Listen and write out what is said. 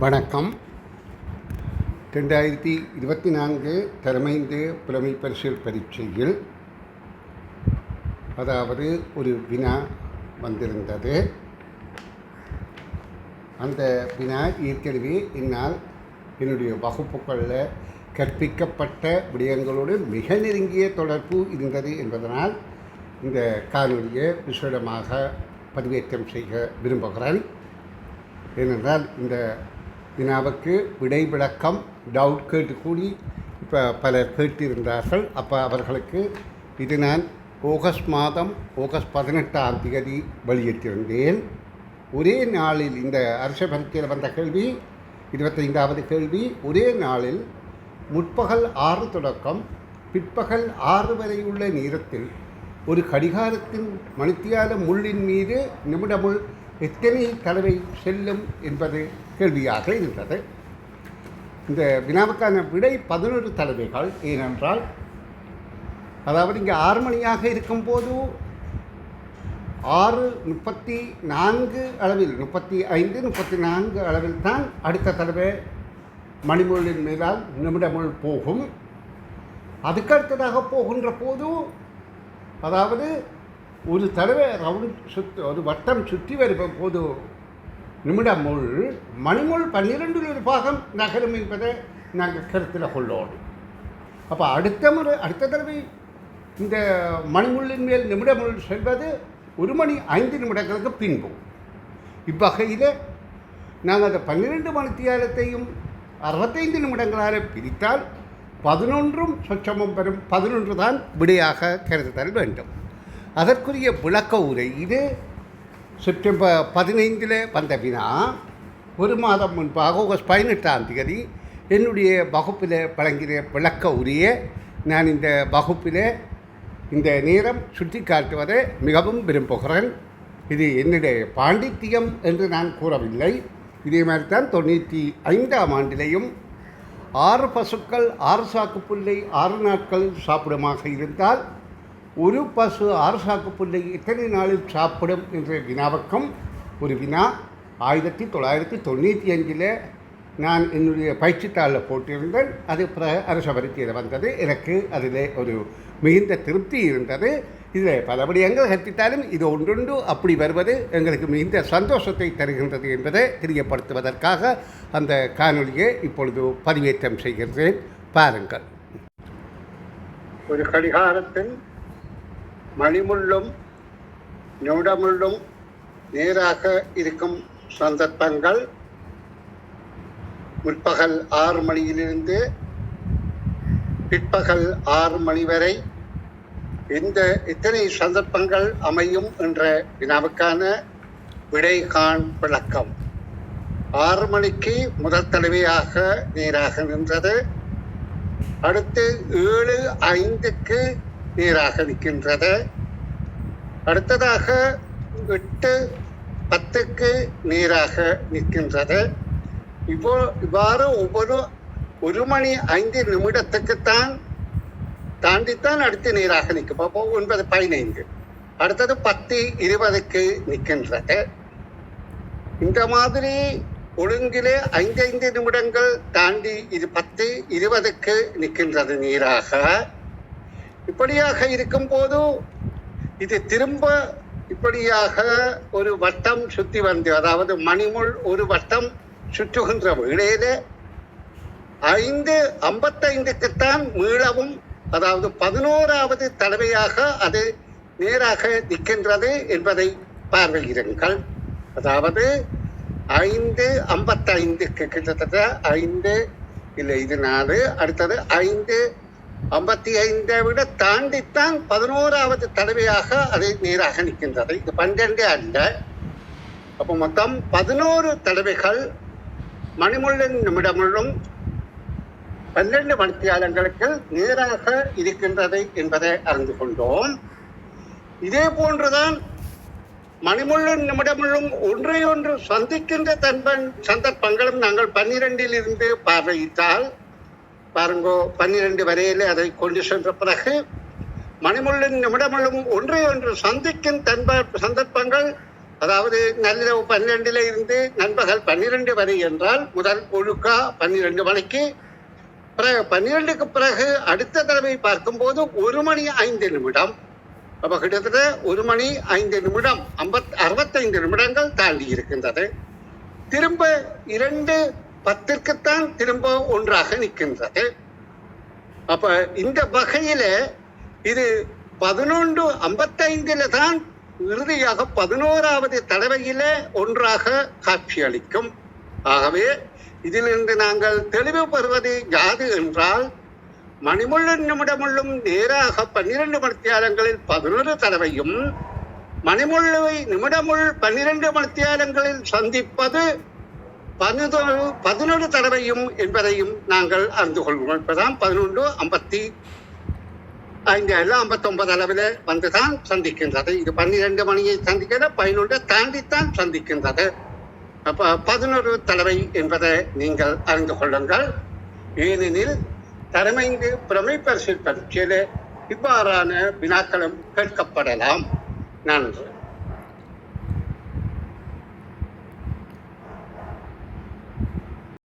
வணக்கம். 2024 தரமைந்து புலமை பரிசில் பரீட்சையில் அதாவது ஒரு வினா வந்திருந்தது. அந்த வினா ஏற்கனவே என்னால் என்னுடைய வகுப்புகளில் கற்பிக்கப்பட்ட விடயங்களோடு மிக நெருங்கிய தொடர்பு இருந்தது என்பதனால் இந்த காணொலியை விசேடமாக பதிவேற்றம் செய்ய விரும்புகிறேன். ஏனென்றால் இந்த வினாவுக்கு விடை விளக்கம் டவுட் கேட்டுக்கூடி இப்போ பலர் கேட்டிருந்தார்கள். அப்போ அவர்களுக்கு இது நான் ஆகஸ்ட் 18ஆம் தேதி வெளியிட்டிருந்தேன். ஒரே நாளில் இந்த அரச பரீட்சையில் வந்த கேள்வி 25வது கேள்வி ஒரே நாளில் முற்பகல் 6 தொடக்கம் பிற்பகல் 6 வரை உள்ள நேரத்தில் ஒரு கடிகாரத்தின் மணித்தியால முள்ளின் மீது நிமிடமுள் எத்தனை தடவை செல்லும் என்பது கேள்வியாக இருந்தது. இந்த வினாவுக்கான விடை 11 தடவைகள். ஏனென்றால் அதாவது இங்கே 6 மணியாக இருக்கும்போது 6:34 அளவில் 35, 34 அளவில் தான் அடுத்த தடவை மணிமுள்ளின் மேலால் நிமிடமுள் போகும். அதுக்கடுத்ததாக போகின்ற போது அதாவது ஒரு தடவை ஒரு வட்டம் சுற்றி வருகிற போது நிமிடமுள் மணிமுள் 12 ஒரு பாகம் நகரும் என்பதை நாங்கள் கருத்தில் கொள்ளோம். அப்போ அடுத்த தடவை இந்த மணிமுள்ளின் மேல் நிமிடமுள் செல்வது 1 மணி 5 நிமிடங்களுக்கு பின்பு. இவ்வகையில் நாங்கள் அந்த 12 மணித்தியாலத்தையும் 65 நிமிடங்களால் பிரித்தால் 11ம் சொச்சமும் பெறும் 11 தான் விடையாக கருதுதல் வேண்டும். அதற்குரிய விளக்க உரை இது செப்டம்பர் 15 வந்த வினா. ஒரு மாதம் முன்பாக ஆகஸ்ட் 18ஆம் தேதி என்னுடைய வகுப்பில் வழங்கிய விளக்க உரையை நான் இந்த வகுப்பில் இந்த நேரம் சுட்டி காட்டுவதை மிகவும் விரும்புகிறேன். இது என்னுடைய பாண்டித்தியம் என்று நான் கூறவில்லை. இதே மாதிரி தான் 95ஆம் ஆண்டிலேயும் 6 பசுக்கள் 6 சாக்குப்புல்லை 6 நாட்கள் சாப்பிடுமாக இருந்தால் ஒரு பசு 6 சாக்குப்புல்லை எத்தனை நாளில் சாப்பிடும் என்ற வினாவுக்கும் ஒரு வினா 1995 நான் என்னுடைய பயிற்சித்தாளில் போட்டிருந்தேன். அது அரச பரீட்சையில் வந்தது. எனக்கு அதில் ஒரு மிகுந்த திருப்தி இருந்தது. இதில் பல விடயங்கள் கற்பித்தாலும் இது ஒன்றொன்று அப்படி வருவது எங்களுக்கு மிகுந்த சந்தோஷத்தை தருகின்றது என்பதை தெரியப்படுத்துவதற்காக அந்த காணொலியை இப்பொழுது பதிவேற்றம் செய்கிறேன். பாருங்கள். ஒரு கடிகாரத்தில் மணிமுள்ளும் நிமிடமுள்ளும் நேராக இருக்கும் சந்தர்ப்பங்கள் முற்பகல் 6 மணியிலிருந்து பிற்பகல் 6 மணி வரை எத்தனை சந்தர்ப்பங்கள் அமையும் என்ற வினாவுக்கான விடைகாண் விளக்கம். 6 மணிக்கு முதல் தடவையாக நேராக நின்றது. அடுத்து 7:05க்கு நேராக நிற்கின்றது. அடுத்ததாக 8:10க்கு நேராக நிற்கின்றது. இவ்வாறு ஒவ்வொரு 1 மணி 5 நிமிடத்துக்குத்தான் தாண்டித்தான் அடுத்து நேராக நிற்கும். அப்போ 9:15. அடுத்தது 10:20க்கு நிற்கின்றது. இந்த மாதிரி ஒழுங்கிலே 5 நிமிடங்கள் தாண்டி இது 10:20க்கு நிற்கின்றது நேராக. இப்படியாக இருக்கும்போது இது திரும்ப இப்படியாக ஒரு வட்டம் சுற்றி வந்து அதாவது மணிமுள் ஒரு வட்டம் சுற்றுகின்ற வேளையில 5:55க்குத்தான் மீளவும் அதாவது 11வது தடவையாக அது நேராக நிற்கின்றது என்பதை பார்வையிடுங்கள். அதாவது 5:55க்கு கிட்டத்தட்ட 5 இல்லை இது 4 அடுத்தது 5:55 விட தாண்டித்தான் 11வது தடவையாக அது நேராக நிற்கின்றது. இது 12 அல்ல. அப்போ மொத்தம் 11 தடவைகள் மணிமுள்ளும் நிமிடமுள்ளும் 12 மணித்தியாலங்களுக்கு நேராக இருக்கின்றது என்பதை அறிந்து கொண்டோம். இதே போன்றுதான் மணிமுள்ளும் நிமிடமுள்ளும் ஒன்றையொன்று சந்திக்கின்ற சந்தர்ப்பங்களும் நாங்கள் 12 பார்வையிட்டால் பாருங்கோ 12 வரையிலே அதை கொண்டு சென்ற பிறகு மணிமுள்ளும் நிமிடமுள்ளும் ஒன்றையொன்று சந்திக்கும் சந்தர்ப்பங்கள் அதாவது நள்ளிரவு 12 இருந்து நண்பகல் 12 வரை என்றால் முதல் ஒழுக்கா 12 மணிக்கு, பிறகு 12க்கு பிறகு அடுத்த தடவை பார்க்கும்போது 1 மணி 5 நிமிடம். அப்ப கிட்டத்தட்ட 1 மணி 5 நிமிடம் 65 நிமிடங்கள் தாண்டி இருக்கின்றது. திரும்ப 2:10க்குத்தான் திரும்ப ஒன்றாக நிற்கின்றது. அப்ப இந்த வகையில இது 11:55 தான் இறுதியாக 11வது தடவையில ஒன்றாக காட்சியளிக்கும். ஆகவே இதிலிருந்து நாங்கள் தெளிவு பெறுவது யாது என்றால், மணிமுள்ளும் நிமிடமுள்ளும் நேராக 12 மணித்தியாலங்களில் 11 தடவையும், மணிமுள்ளுவை நிமிடமுள் 12 மணித்தியாலங்களில் சந்திப்பது 11 தடவையும் என்பதையும் நாங்கள் அறிந்து கொள்வோம். இப்பதான் 11:55 59 அளவில் வந்துதான் சந்திக்கின்றது. இது 12 மணியை சந்திக்கிற 11 தாண்டித்தான் சந்திக்கின்றது. அப்ப 11 தடவை என்பதை நீங்கள் அறிந்து கொள்ளுங்கள். ஏனெனில் தரமைந்து பிரமை பரிசில் பரீட்சையில இவ்வாறான வினாக்களும் கேட்கப்படலாம். நன்றி.